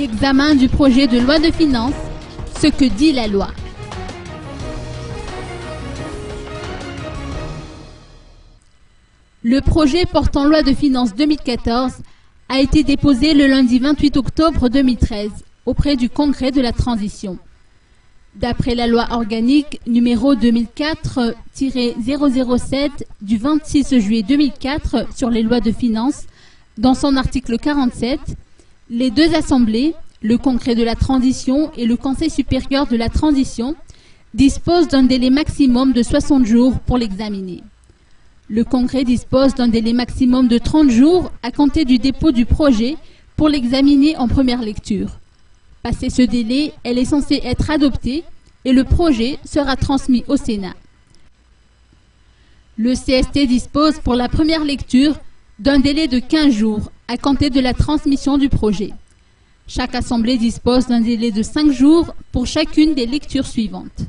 Examen du projet de loi de finances, ce que dit la loi. Le projet portant loi de finances 2014 a été déposé le lundi 28 octobre 2013 auprès du Congrès de la Transition. D'après la loi organique numéro 2004-007 du 26 juillet 2004 sur les lois de finances, dans son article 47, les deux assemblées, le Congrès de la Transition et le Conseil supérieur de la Transition, disposent d'un délai maximum de 60 jours pour l'examiner. Le Congrès dispose d'un délai maximum de 30 jours à compter du dépôt du projet pour l'examiner en première lecture. Passé ce délai, elle est censée être adoptée et le projet sera transmis au Sénat. Le CST dispose pour la première lecture d'un délai de 15 jours à compter de la transmission du projet. Chaque assemblée dispose d'un délai de 5 jours pour chacune des lectures suivantes.